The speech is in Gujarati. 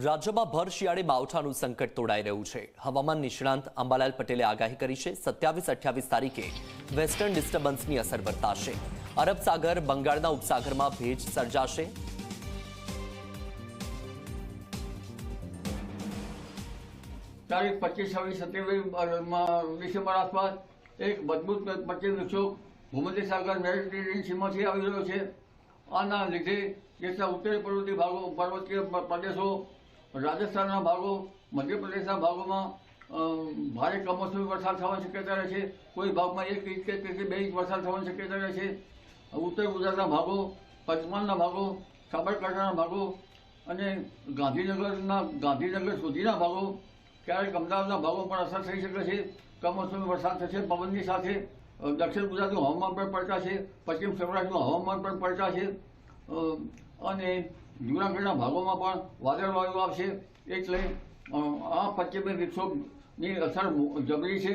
રાજ્યમાં ભર શિયાળે માવઠાનું સંકટ તોડાઈ રહ્યું છે। હવામાન નિષ્ણાંત અંબાલાલ પટેલે આગાહી કરી છે 27-28 તારીખે વેસ્ટર્ન ડિસ્ટર્બન્સની અસર વર્તાશે। અરબ સાગર બંગાળના ઉપસાગરમાં ભેજ સર્જાશે। तारीख 25, 26, 27 डिसेम्बर आसपास एक मजबूत पश्चिम विक्षोभ भूमध्य सागर मेडिटेरियन सीमा से આવી રહ્યો છે। આના લીધે દેશના ઉત્તરી પર્વતીય પ્રદેશો, રાજસ્થાનના ભાગો, મધ્યપ્રદેશના ભાગોમાં ભારે કમોસમી વરસાદ થવાની શક્યતા રહે છે। કોઈ ભાગમાં 1 ઇંચ કે તેથી 2 ઇંચ વરસાદ થવાની શક્યતા રહે છે। ઉત્તર ગુજરાતના ભાગો, પંચમહાલના ભાગો, સાબરકાંઠાના ભાગો અને ગાંધીનગર સુધીના ભાગો, ક્યારેક અમદાવાદના ભાગો પણ અસર થઈ શકે છે। કમોસમી વરસાદ થશે પવનની સાથે। દક્ષિણ ગુજરાતનું હવામાન પણ પલટાશે, પશ્ચિમ સૌરાષ્ટ્રનું હવામાન પણ પલટાશે અને જૂનાગઢના ભાગોમાં પણ વાદળવાયુ આવશે। એટલે આ પશ્ચિમી વિક્ષોભની અસર જબરી છે।